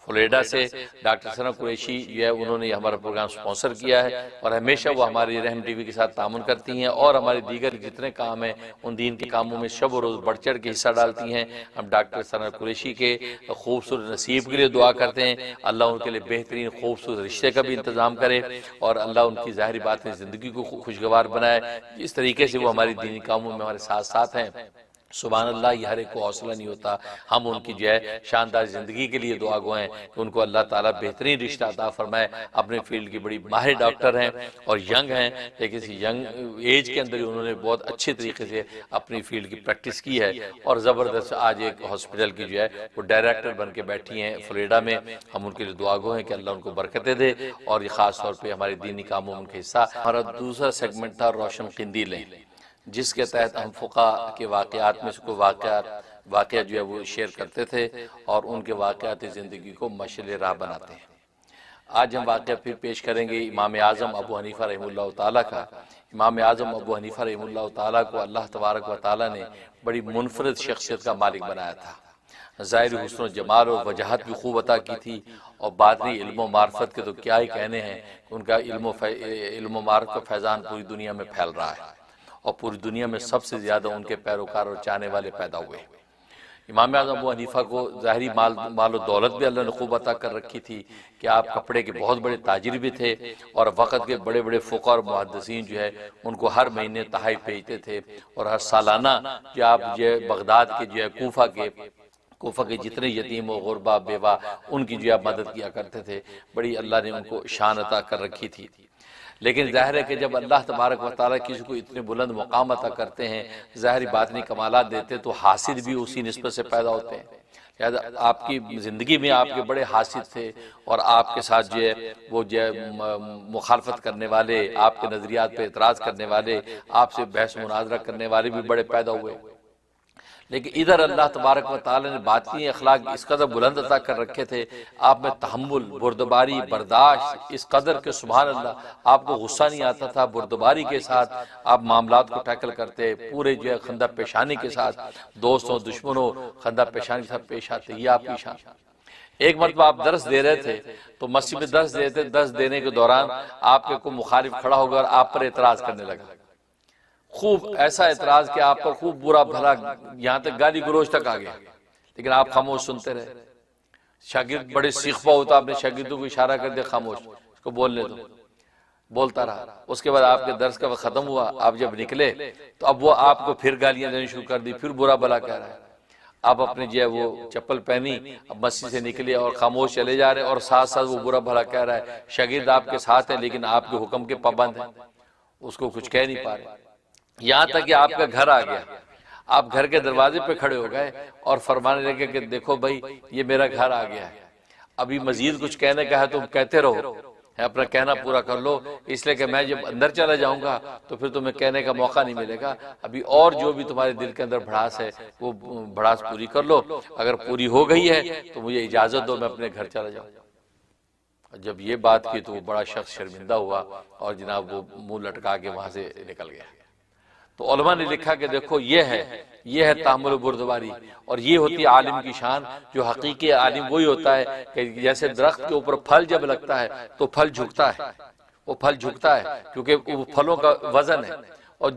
Speaker 2: فلوریڈا سے ڈاکٹر ثنا قریشی جو ہے انہوں نے ہمارا پروگرام سپانسر کیا ہے اور ہمیشہ وہ ہماری رحم ٹی وی کے ساتھ تعاون کرتی ہیں اور ہمارے دیگر جتنے کام ہیں ان دین کے کاموں میں شب و روز بڑھ چڑھ کے حصہ ڈالتی ہیں۔ ہم ڈاکٹر ثنا قریشی کے خوبصورت نصیب کے لیے دعا کرتے ہیں، اللہ ان کے لیے بہترین خوبصورت رشتے کا بھی انتظام کرے اور اللہ ان کی ظاہری بات میں زندگی کو خوشگوار بنائے۔ جس طریقے سے وہ ہماری دینی کاموں میں ہمارے ساتھ ساتھ ہیں، سبحان اللہ، یہ ہر ایک کو حوصلہ نہیں ہوتا۔ ہم ان کی جو ہے شاندار زندگی کے لیے دعا گو ہیں کہ ان کو اللہ تعالیٰ بہترین رشتہ عطا فرمائے۔ اپنے فیلڈ کی بڑی ماہر ڈاکٹر ہیں اور ینگ ہیں، لیکن اس ینگ ایج کے اندر انہوں نے بہت اچھے طریقے سے اپنی فیلڈ کی پریکٹس کی ہے اور زبردست آج ایک ہاسپٹل کی جو ہے وہ ڈائریکٹر بن کے بیٹھی ہیں فلوریڈا میں۔ ہم ان کے لیے دعا گو ہیں کہ اللہ ان کو برکتیں دے اور یہ خاص طور پہ ہماری دینی کاموں میں ان کے حصہ۔ ہمارا دوسرا سیگمنٹ تھا روشن قندیلیں، جس کے تحت ہم فقہ کے واقعات میں سے کوئی واقعہ جو ہے وہ شیئر کرتے تھے اور ان کے واقعات زندگی کو مشعل راہ بناتے ہیں۔ آج ہم واقعہ پھر پیش کریں گے امام اعظم ابو حنیفہ رحمہ اللہ تعالیٰ کا۔ امام اعظم ابو حنیفہ رحمہ اللہ تعالیٰ کو اللہ تبارک و تعالیٰ نے بڑی منفرد شخصیت کا مالک بنایا تھا۔ ظاہری حسن و جمال و وجاہت بھی خوب عطا کی تھی اور باطنی علم و معرفت کے تو کیا ہی کہنے ہیں، ان کا علم و معرفت کا فیضان پوری دنیا میں پھیل رہا ہے اور پوری دنیا میں سب سے زیادہ ان کے پیروکار اور چاہنے والے پیدا ہوئے۔ امام اعظم ابو حنیفہ کو ظاہری مال و دولت بھی اللہ نے خوب عطا کر رکھی تھی کہ آپ کپڑے کے بہت بڑے تاجر بھی تھے اور وقت کے بڑے بڑے فقہ اور محدثین جو ہے ان کو ہر مہینے تحائف بھیجتے تھے اور ہر سالانہ جو آپ جو ہے بغداد کے جو ہے کوفہ کے جتنے یتیم و غربا بیوہ ان کی جو ہے مدد کیا کرتے تھے۔ بڑی اللہ نے ان کو شان عطا کر رکھی تھی۔ لیکن ظاہر ہے کہ جب اللہ تبارک و تعالیٰ کسی کو اتنے بلند مقام عطا کرتے ہیں، ظاہری باطنی کمالات دیتے تو حاسد بھی اسی نسبت سے پیدا ہوتے ہیں۔ لہذا آپ کی زندگی میں آپ کے بڑے حاسد تھے اور آپ کے ساتھ جو ہے وہ جو ہے مخالفت کرنے والے، آپ کے نظریات پہ اعتراض کرنے والے، آپ سے بحث مناظرہ کرنے والے بھی بڑے پیدا ہوئے۔ لیکن ادھر اللہ تبارک و تعالی نے باطنی اخلاق اس قدر بلند عطا کر رکھے تھے، آپ میں تحمل، بردباری، برداشت اس قدر کہ سبحان اللہ آپ کو غصہ نہیں آتا تھا، بردباری کے ساتھ آپ معاملات کو ٹیکل کرتے، پورے جو ہے خندہ پیشانی کے ساتھ دوستوں دشمنوں خندہ پیشانی کے ساتھ پیش آتے۔ یہ آپ کی شان۔ ایک مرتبہ آپ درس دے رہے تھے تو مسجد میں درس دیتے، درس دینے کے دوران آپ کے کوئی مخالف کھڑا ہو گیا اور آپ پر اعتراض کرنے لگا، خوب ایسا اعتراض کہ آپ پر خوب برا بھلا یہاں تک گالی گلوچ تک آ گیا، لیکن آپ خاموش سنتے رہے۔ شاگرد بڑے سیخ پا ہوتا، آپ نے شاگردوں کو اشارہ کر دیا خاموش، اس کو بولنے دو، بولتا رہا۔ اس کے بعد آپ کے درس کا وقت ختم ہوا، آپ جب نکلے تو اب وہ آپ کو پھر گالیاں دینے شروع کر دی، پھر برا بھلا کہہ رہا ہے۔ آپ اپنے جو ہے وہ چپل پہنی، اب مسجد سے نکلے اور خاموش چلے جا رہے اور ساتھ ساتھ وہ برا بھلا کہہ رہا ہے۔ شاگرد آپ کے ساتھ ہے لیکن آپ کے حکم کے پابند ہیں، اس کو کچھ کہہ نہیں پا رہے، یہاں تک کہ آپ کا گھر آ گیا۔ آپ گھر کے دروازے پہ کھڑے ہو گئے اور فرمانے لگے کہ دیکھو بھائی یہ میرا گھر آ گیا ہے، ابھی مزید کچھ کہنے کا ہے تم کہتے رہو، اپنا کہنا پورا کر لو، اس لیے کہ میں جب اندر چلا جاؤں گا تو پھر تمہیں کہنے کا موقع نہیں ملے گا، ابھی اور جو بھی تمہارے دل کے اندر بھڑاس ہے وہ بھڑاس پوری کر لو، اگر پوری ہو گئی ہے تو مجھے اجازت دو میں اپنے گھر چلا جاؤں۔ جب یہ بات کی تو وہ بڑا شخص شرمندہ ہوا اور جناب وہ منہ لٹکا کے وہاں سے نکل گیا۔ تو علماء نے لکھا کہ دیکھو یہ ہے تحمل و بردباری، اور یہ ہوتی ہے عالم کی شان۔ جو حقیقی عالم وہی ہوتا ہے کہ جیسے درخت کے اوپر پھل جب لگتا ہے تو پھل جھکتا ہے، وہ پھل جھکتا ہے کیونکہ وہ پھلوں کا وزن ہے، اور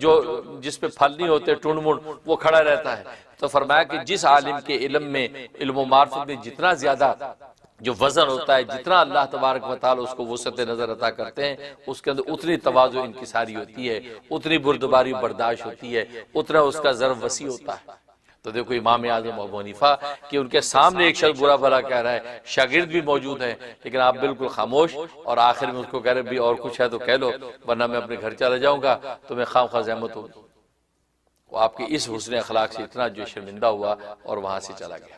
Speaker 2: جس پہ پھل نہیں ہوتے ٹونڈ موڑ وہ کھڑا رہتا ہے۔ تو فرمایا کہ جس عالم کے علم میں، علم و معرفت میں جتنا زیادہ جو وزن ہوتا ہے، جتنا اللہ تبارک و تعالی اس کو وسعت نظر عطا کرتے ہیں، اس کے اندر اتنی تواضع انکساری ہوتی ہے، اتنی بردباری برداشت ہوتی ہے، اتنا اس کا ضرب وسیع ہوتا ہے۔ تو دیکھو امام اعظم ابو حنیفہ کہ ان کے سامنے ایک شخص برا بھلا کہہ رہا ہے، شاگرد بھی موجود ہیں، لیکن آپ بالکل خاموش، اور آخر میں اس کو کہہ رہے بھی اور کچھ ہے تو کہہ لو ورنہ میں اپنے گھر چلا جاؤں گا، تمہیں خواہ زحمت ہوگی۔ وہ آپ کے اس حسن اخلاق سے اتنا جو شرمندہ ہوا اور وہاں سے چلا گیا۔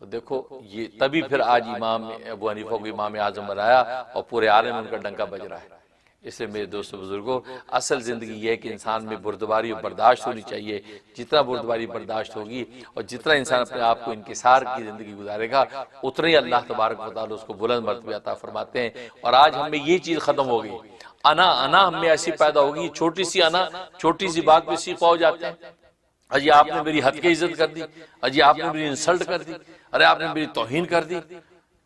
Speaker 2: تو دیکھو یہ تبھی پھر آج امام ابو حنیفہ کو امام اعظم بنایا اور پورے عالم میں ان کا ڈنکا بج رہا ہے۔ اس لیے میرے دوستو بزرگوں، اصل زندگی یہ ہے کہ انسان میں بردباری اور برداشت ہونی چاہیے۔ جتنا بردباری برداشت ہوگی اور جتنا انسان اپنے آپ کو انکسار کی زندگی گزارے گا، اتنا ہی اللہ تبارک و تعالی اس کو بلند مرتبہ عطا فرماتے ہیں۔ اور آج ہم میں یہ چیز ختم ہو گئی، انا ہم میں ایسی پیدا ہوگی، چھوٹی سی انا، چھوٹی سی بات پہ سیخ ہو جاتے ہیں۔ اجی آپ نے میری حد کی عزت کر دی، اجی آپ نے میری انسلٹ کر دی، ارے آپ نے میری توہین کر دی۔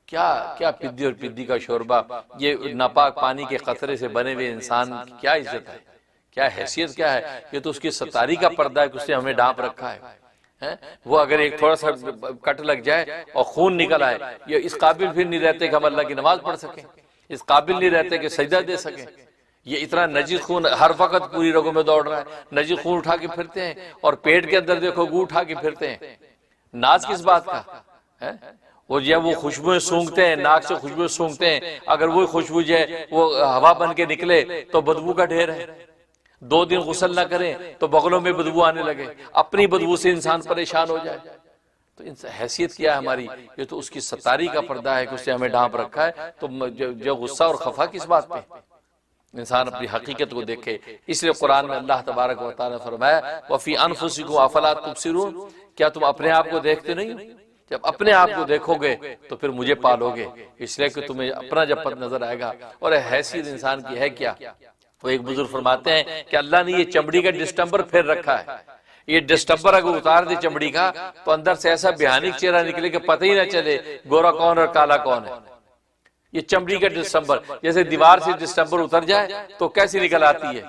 Speaker 2: کیا پدی اور پدی کا شوربہ، یہ ناپاک پانی کے قطرے سے بنے ہوئے انسان کی کیا عزت ہے، کیا حیثیت کیا ہے؟ یہ تو اس کی ستاری کا پردہ ہے کہ اس نے ہمیں ڈانپ رکھا ہے۔ وہ اگر ایک تھوڑا سا کٹ لگ جائے اور خون نکل آئے، یہ اس قابل پھر نہیں رہتے کہ ہم اللہ کی نماز پڑھ سکیں، اس قابل نہیں رہتے کہ سجدہ دے سکیں۔ یہ اتنا نجس خون ہر وقت پوری رگوں میں دوڑ رہا ہے، نجس خون اٹھا کے پھرتے ہیں، اور پیٹ کے اندر دیکھو گو اٹھا کے پھرتے ہیں۔ ناز کس بات کا ہے؟ وہ جب وہ خوشبوئیں سونگتے ہیں، ناک سے خوشبوئیں سونگتے ہیں، اگر وہ خوشبو جو ہے وہ ہوا بن کے نکلے تو بدبو کا ڈھیر ہے۔ 2 دن غسل نہ کریں تو بغلوں میں بدبو آنے لگے، اپنی بدبو سے انسان پریشان ہو جائے۔ تو حیثیت کیا ہے ہماری؟ یہ تو اس کی ستاری کا پردہ ہے کہ اس نے ہمیں ڈھانپ رکھا ہے۔ تو جو غصہ اور خفا کس بات پہ؟ انسان اپنی حقیقت کو دیکھے۔ اس لیے قرآن میں اللہ تبارک و تعالیٰ نے فرمایا وَفِي أَنفُسِكُمْ أَفَلَا تُبْصِرُونَ، کیا تم اپنے آپ کو دیکھتے نہیں؟ جب اپنے آپ کو دیکھو گے تو پھر مجھے پالو گے، اس لیے کہ تمہیں اپنا جب پتہ نظر آئے گا۔ اور حیثیت انسان کی ہے کیا؟ تو ایک بزرگ فرماتے ہیں کہ اللہ نے یہ چمڑی کا ڈسٹمبر پھیر رکھا ہے، یہ ڈسٹمبر اگر اتار دے چمڑی کا تو اندر سے ایسا بھیانک چہرہ نکلے کہ پتہ ہی نہ چلے گورا کون اور کالا کون ہے۔ یہ چمڑی کا ڈسٹمبر، جیسے دیوار سے ڈسٹمبر اتر جائے تو کیسی نکل آتی ہے،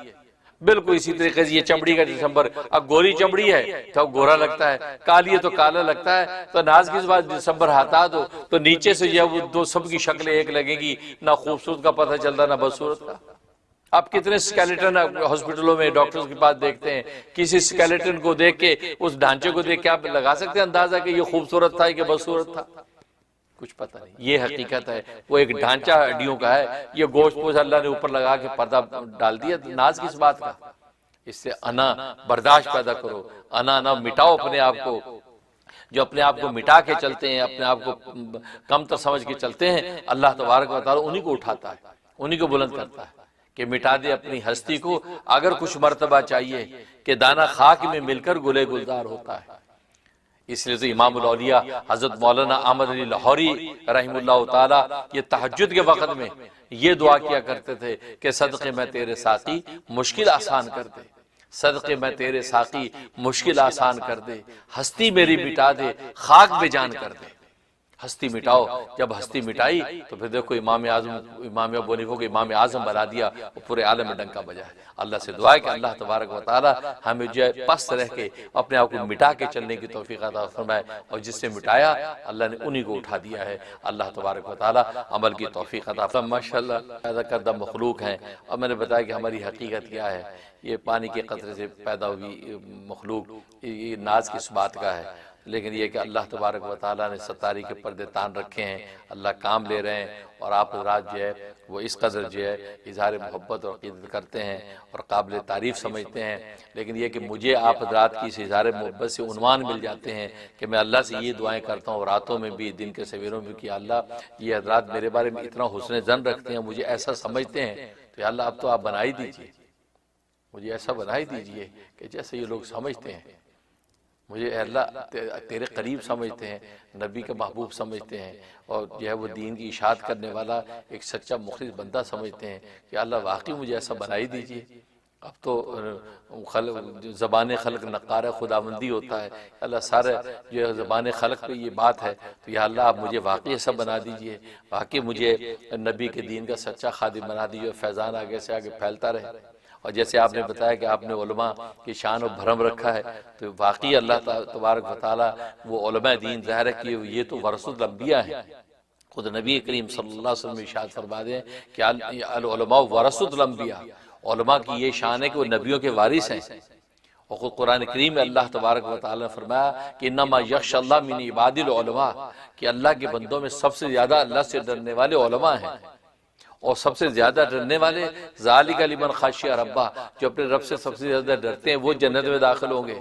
Speaker 2: بالکل اسی طریقے سے یہ چمڑی کا ڈسمبر۔ اب گوری چمڑی ہے تو گورا لگتا ہے، کالی ہے تو کالا لگتا ہے۔ تو ناز کس بات ڈسمبر ہٹا دو تو نیچے سے یہ وہ دو سب کی شکلیں ایک لگیں گی، نہ خوبصورت کا پتہ چلتا نہ بدصورت کا۔ آپ کتنے سکیلیٹن ہاسپٹلوں میں ڈاکٹرز کے پاس دیکھتے ہیں، کسی سکیلیٹن کو دیکھ کے، اس ڈھانچے کو دیکھ کے آپ لگا سکتے ہیں اندازہ کہ یہ خوبصورت تھا کہ بدصورت تھا؟ کچھ پتہ نہیں۔ یہ حقیقت ہے، وہ ایک ڈھانچہ ہڈیوں کا ہے، یہ گوشت پوش اللہ نے اوپر لگا کے پردہ ڈال دیا۔ ناز کس بات کا؟ اس سے انا برداشت پیدا کرو، انا نہ مٹاؤ اپنے آپ کو۔ جو اپنے آپ کو مٹا کے چلتے ہیں، اپنے آپ کو کم تر سمجھ کے چلتے ہیں، اللہ تبارک و تعالیٰ انہی کو اٹھاتا ہے، انہی کو بلند کرتا ہے کہ مٹا دے اپنی ہستی کو۔ اگر کچھ مرتبہ چاہیے کہ دانہ خاک میں مل کر گلے گلزار ہوتا ہے۔ اس لیے تو امام الاولیاء حضرت مولانا احمد علی لاہوری رحمہ اللہ تعالی یہ تہجد کے وقت میں یہ دعا کیا کرتے تھے کہ صدقے میں تیرے ساقی مشکل آسان کر دے، صدقے میں تیرے ساقی مشکل آسان کر دے، ہستی میری مٹا دے، خاک بے جان کر دے۔ ہستی مٹاؤ، جب ہستی مٹائی تو پھر دیکھو امام ابو حنیفہ کو امام اعظم بنا دیا، وہ پورے عالم میں ڈنکا بجا ہے۔ اللہ سے دعا ہے کہ اللہ تبارک و تعالی ہمیں جو ہے پست رہ کے اپنے آپ کو مٹا کے چلنے کی توفیق عطا فرمائے، اور جس سے مٹایا اللہ نے انہی کو اٹھا دیا ہے۔ اللہ تبارک و تعالی عمل کی توفیق عطا فرمائے۔ ماشاءاللہ پیدا کردہ مخلوق ہیں، اور میں نے بتایا کہ ہماری حقیقت کیا ہے۔ یہ پانی کے قطرے سے پیدا ہوئی مخلوق، یہ ناز کس بات کا ہے؟ لیکن یہ کہ اللہ تبارک و تعالیٰ نے ستاری کے پردے تان رکھے ہیں، اللہ کام لے رہے ہیں، اور آپ حضرات جو ہے وہ اس قدر جو ہے اظہار محبت اور عقیدت کرتے ہیں اور قابل تعریف سمجھتے ہیں۔ لیکن یہ کہ مجھے آپ حضرات کی اس اظہار محبت سے عنوان مل جاتے ہیں کہ میں اللہ سے یہ دعائیں کرتا ہوں، راتوں میں بھی دن کے سویروں میں، کہ اللہ یہ حضرات میرے بارے میں اتنا حسن ظن رکھتے ہیں، مجھے ایسا سمجھتے ہیں، تو یا اللہ اب تو آپ بنا ہی دیجئے، مجھے ایسا بنا ہی دیجئے کہ جیسے یہ لوگ سمجھتے ہیں، مجھے اے اللہ تیرے قریب سمجھتے ہیں، نبی کا محبوب سمجھتے ہیں، اور جو ہے وہ دین کی اشاعت کرنے والا ایک سچا مخلص بندہ سمجھتے ہیں، کہ اللہ واقعی مجھے ایسا بنا ہی دیجئے۔ اب تو زبان خلق نقار خداوندی ہوتا ہے، اللہ سارے جو ہے زبان خلق پہ یہ بات ہے، تو یا اللہ آپ مجھے واقعی ایسا بنا دیجئے، واقعی مجھے نبی کے دین کا سچا خادم بنا دیجئے، فیضان آگے سے آگے پھیلتا رہے۔ اور جیسے آپ نے بتایا کہ آپ نے علماء کی شان و بھرم رکھا ہے، تو واقعی اللہ تبارک و تعالیٰ وہ علماء دین ظاہر ہے کہ یہ تو ورثۃ الانبیاء ہیں۔ خود نبی کریم صلی اللہ علیہ وسلم ارشاد فرما دیں کہ العلماء ورثۃ الانبیاء، علماء کی یہ شان ہے کہ وہ نبیوں کے وارث ہیں۔ اور خود قرآن کریم میں اللہ تبارک و تعالیٰ نے فرمایا کہ انما یخشی اللہ من عباد العلماء، کہ اللہ کے بندوں میں سب سے زیادہ اللہ سے ڈرنے والے علماء ہیں، اور سب سے زیادہ ڈرنے والے ذالک لمن خشی ربہ، جو اپنے رب سے سب سے زیادہ ڈرتے ہیں وہ جنت میں داخل ہوں گے۔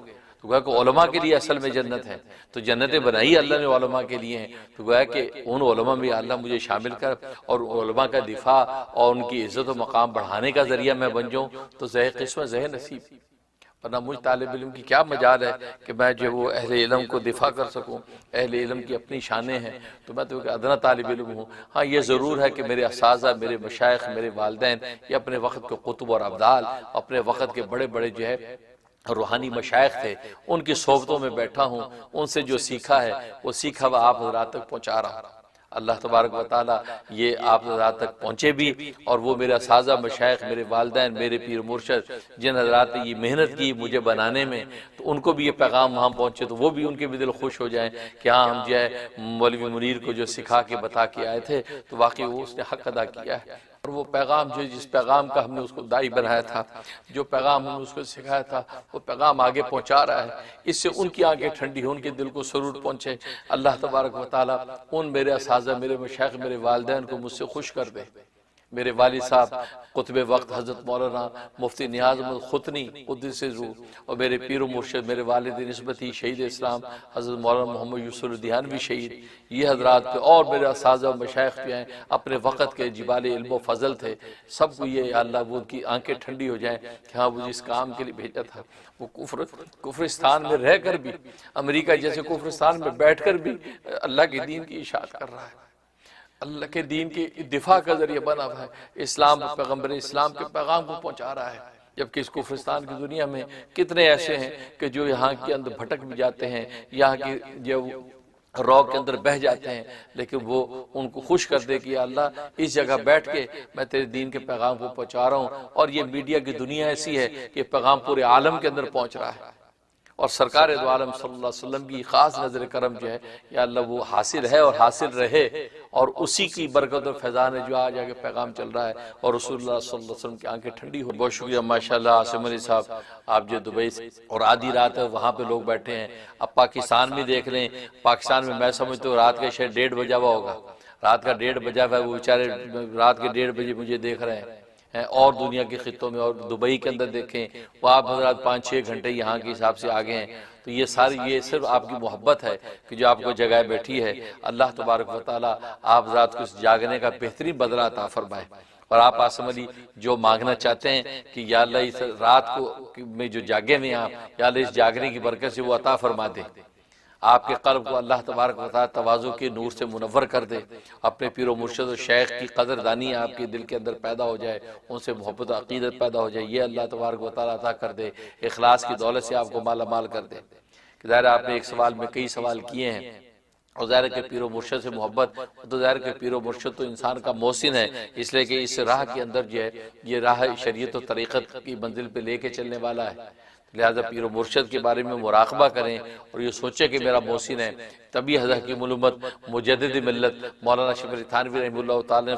Speaker 2: تو گویا کہ علماء کے لیے اصل میں جنت ہے، تو جنتیں بنائی اللہ نے علماء کے لیے ہیں، تو گویا کہ ان علماء میں اللہ مجھے شامل کر، اور علماء کا دفاع اور ان کی عزت و مقام بڑھانے کا ذریعہ میں بن جاؤں، تو زہ قسمت زہ نصیب۔ ورنہ مجھ طالب علم کی کیا مجال ہے کہ میں جو وہ اہل علم کو دفاع کر سکوں، اہل علم کی اپنی شانیں ہیں، تو میں تو ادنا طالب علم ہوں۔ ہاں یہ ضرور ہے کہ میرے اساتذہ، میرے مشائخ، میرے والدین، یہ اپنے وقت کے قطب اور ابدال، اپنے وقت کے بڑے بڑے جو ہے روحانی مشائخ تھے، ان کی صحبتوں میں بیٹھا ہوں، ان سے جو سیکھا ہے وہ سیکھا ہوا آپ حضرات تک پہنچا رہا ہوں۔ اللہ تبارک و تعالیٰ یہ آپ حضرات تک پہنچے بھی، اور وہ میرے اساتذہ مشائخ، میرے والدین، میرے پیر مرشد جن حضرات نے یہ محنت کی مجھے بنانے میں، تو ان کو بھی یہ پیغام وہاں پہنچے تو وہ بھی ان کے بھی دل خوش ہو جائیں کہ ہاں ہم جو ہے مولوی منیر کو جو سکھا کے بتا کے آئے تھے تو واقعی وہ اس نے حق ادا کیا ہے، اور وہ پیغام جو جس پیغام کا ہم نے اس کو داعی بنایا تھا، جو پیغام ہم نے اس کو سکھایا تھا، وہ پیغام آگے پہنچا رہا ہے، اس سے ان کی آنکھیں ٹھنڈی ہو، ان کے دل کو سرور پہنچے۔ اللہ تبارک و تعالیٰ ان میرے اساتذہ، میرے مشائخ، میرے والدین کو مجھ سے خوش کر دے۔ میرے والد صاحب قطب وقت حضرت مولانا مفتی نیاز احمد ختنی قدس روح، اور میرے پیر و مرشد میرے والد نسبتی شہید اسلام حضرت مولانا محمد یوسف الدیانوی شہید، یہ حضرات پہ اور میرے اساتذہ و مشائخ بھی ہیں، اپنے وقت کے جبال علم و فضل تھے، سب کو یہ اللہ وہ ان کی آنکھیں ٹھنڈی ہو جائیں کہ ہاں وہ جس کام کے لیے بھیجا تھا وہ کفرستان میں رہ کر بھی، امریکہ جیسے کفرستان میں بیٹھ کر بھی اللہ کے دین کی اشاعت کر رہا ہے، اللہ کے دین کے دفاع کا ذریعہ بنا ہوا ہے، اسلام پیغمبر اسلام کے پیغام کو پہنچا رہا ہے، جبکہ اس کفرستان کی دنیا میں کتنے ایسے ہیں کہ جو یہاں کے اندر بھٹک بھی جاتے ہیں، یہاں کی جو رو کے اندر بہ جاتے ہیں، لیکن وہ ان کو خوش کر دے کہ یا اللہ اس جگہ بیٹھ کے میں تیرے دین کے پیغام کو پہنچا رہا ہوں، اور یہ میڈیا کی دنیا ایسی ہے کہ پیغام پورے عالم کے اندر پہنچ رہا ہے، اور سرکار دو عالم صلی اللہ علیہ وسلم کی خاص نظر کرم جو ہے یا اللہ وہ حاصل ہے اور حاصل رہے، اور اسی کی برکت اور فیضان ہے جو آج آگے پیغام چل رہا ہے، اور رسول اللہ صلی اللہ علیہ وسلم کی آنکھیں ٹھنڈی ہو۔ بہت شکریہ ماشاءاللہ عاصم علی صاحب، آپ جو دبئی سے، اور آدھی رات ہے وہاں پہ لوگ بیٹھے ہیں، اب پاکستان میں دیکھ لیں، پاکستان میں میں سمجھتا ہوں رات کا شاید 1:30 بجا ہوا ہوگا، رات کا 1:30 بجا ہوا ہے، وہ بیچارے رات کے 1:30 بجے مجھے دیکھ رہے ہیں، اور دنیا کے خطوں میں اور دبئی کے اندر دیکھیں وہ آپ حضرات 5-6 گھنٹے یہاں کے حساب سے آگے ہیں، تو یہ ساری یہ صرف آپ کی محبت ہے کہ جو آپ کو جگہ بیٹھی ہے، اللہ تبارک و تعالیٰ آپ حضرات کو اس جاگنے کا بہترین بدلہ عطا فرمائے، اور آپ عاصم علی جو مانگنا چاہتے ہیں کہ یا اللہ اس رات کو میں جو جاگے میں آپ، یا اللہ اس جاگنے کی برکت سے وہ عطا فرما دے، آپ کے قلب کو اللہ تبارک و تعالیٰ تواضع کے نور سے منور کر دے، اپنے پیر و مرشد و شیخ کی قدردانی آپ کے دل کے اندر پیدا ہو جائے، ان سے محبت و عقیدت پیدا ہو جائے، یہ اللہ تبارک و تعالیٰ عطا کر دے، اخلاص کی دولت سے آپ کو مالا مال کر دے۔ ظاہر آپ نے ایک سوال میں کئی سوال کیے ہیں، اور ظاہر کہ پیر و مرشد سے محبت، تو ظاہر کہ پیر و مرشد تو انسان کا محسن ہے، اس لیے کہ اس راہ کے اندر جو ہے یہ راہ شریعت و طریقت کی منزل پہ لے کے چلنے والا ہے، لہذا پیر و مرشد کے بارے میں مراقبہ کریں اور یہ سوچیں کہ میرا محسن ہے، تبھی حضرت حکیم الامت مجدد ملت مولانا شفیع علی تھانوی رحمہ اللہ تعالی نے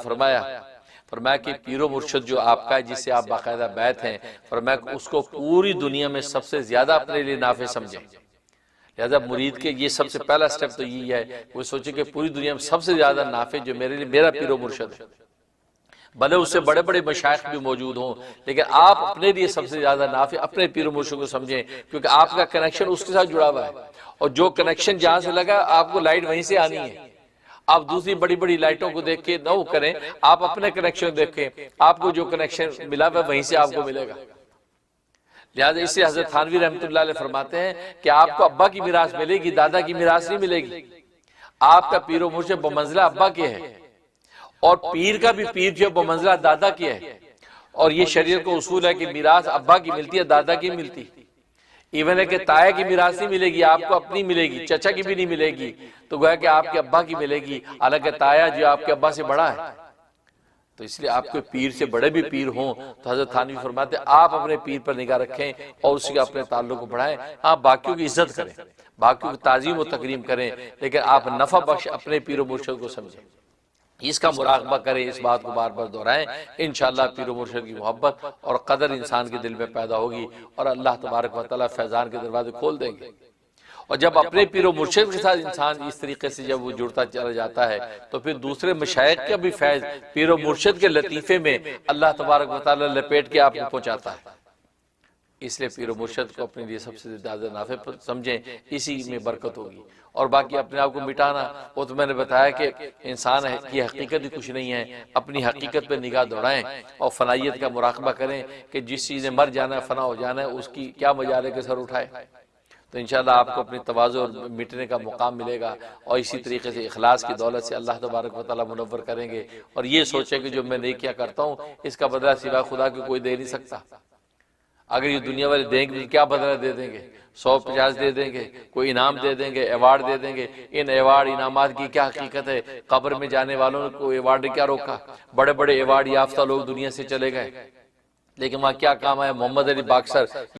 Speaker 2: فرمایا کہ پیر و مرشد جو آپ کا ہے جس سے آپ باقاعدہ بیعت ہیں، فرمایا کہ اس کو پوری دنیا میں سب سے زیادہ اپنے لیے نافع سمجھیں، لہذا مرید کے یہ سب سے پہلا سٹیپ تو یہی ہے وہ سوچیں کہ پوری دنیا میں سب سے زیادہ نافع جو میرے لیے میرا پیر و مرشد ہے، بھلے اس سے بڑے بڑے مشائخ بھی موجود ہوں، لیکن آپ اپنے لیے سب سے زیادہ نافع اپنے پیر و مرشد کو سمجھیں، کیونکہ آپ کا کنیکشن اس کے ساتھ جڑا ہوا ہے، اور جو کنیکشن جہاں سے لگا آپ کو لائٹ وہیں سے آنی ہے، آپ دوسری بڑی بڑی لائٹوں کو دیکھ کے نہ وہ کریں، آپ اپنے کنیکشن دیکھیں، آپ کو جو کنیکشن ملا ہوا وہیں سے آپ کو ملے گا، لہذا اس سے حضرت تھانوی رحمۃ اللہ علیہ فرماتے ہیں کہ آپ کو ابا کی میراث ملے گی، دادا کی میراث نہیں ملے گی، آپ کا پیر و مرشد بمنزلہ ابا کے ہے، اور پیر کا بھی پیر جو بمنزلہ دادا کی ہے، اور یہ شریعت کو اصول ہے کہ میراث ابا کی ملتی ہے، دادا کی ملتی، ایون ہے کہ تایا کی میراث نہیں ملے گی، آپ کو اپنی ملے گی، چچا کی بھی نہیں ملے گی، تو گویا کہ آپ کے ابا کی ملے گی، حالانکہ تایا جو آپ کے ابا سے بڑا ہے، تو اس لیے آپ کے پیر سے بڑے بھی پیر ہوں تو حضرت تھانوی فرماتے ہیں آپ اپنے پیر پر نگاہ رکھیں اور اسی کا اپنے تعلق کو بڑھائیں، ہاں باقیوں کی عزت کریں، باقیوں کی تعظیم و تکریم کریں، لیکن آپ نفع بخش اپنے پیر و مرشد کو سمجھیں، اس کا مراقبہ کریں، اس بات کو بار بار دہرائیں، انشاءاللہ پیر و مرشد کی محبت اور قدر انسان کے دل میں پیدا ہوگی، اور اللہ تبارک و تعالیٰ فیضان کے دروازے کھول دیں گے، اور جب اپنے پیر و مرشد کے ساتھ انسان اس طریقے سے جب وہ جڑتا چلا جاتا ہے تو پھر دوسرے مشائخ کا بھی فیض پیر و مرشد کے لطیفے میں اللہ تبارک و تعالیٰ لپیٹ کے آپ کو پہنچاتا ہے، اس لیے پیر و مرشد کو اپنے لیے سب سے زیادہ نافع سمجھیں، اسی میں برکت ہوگی، اور باقی اپنے آپ کو مٹانا وہ تو میں نے بتایا کہ انسان کی حقیقت ہی کچھ نہیں ہے، اپنی حقیقت پہ نگاہ دوڑائیں اور فنائیت کا مراقبہ کریں کہ جس چیز نے مر جانا ہے فنا ہو جانا ہے اس کی کیا مجال ہے کہ سر اٹھائے، تو انشاءاللہ آپ کو اپنی تواضع اور مٹنے کا مقام ملے گا، اور اسی طریقے سے اخلاص کی دولت سے اللہ تبارک و تعالیٰ منور کریں گے، اور یہ سوچیں کہ جو میں نیکیاں کرتا ہوں اس کا بدلہ سوا خدا کے کوئی دے نہیں سکتا، اگر یہ دنیا والے دیں گے تو کیا بدلہ دے دیں گے؟ 150 دے دیں گے، کوئی انعام دے دیں گے، ایوارڈ دے دیں گے۔ ان ایوارڈ انعامات کی کیا حقیقت ہے؟ قبر میں جانے والوں کو ایوارڈ نے کیا روکا؟ بڑے بڑے ایوارڈ یافتہ لوگ دنیا سے چلے گئے، لیکن وہاں کیا کام ہے؟ محمد علی باکسر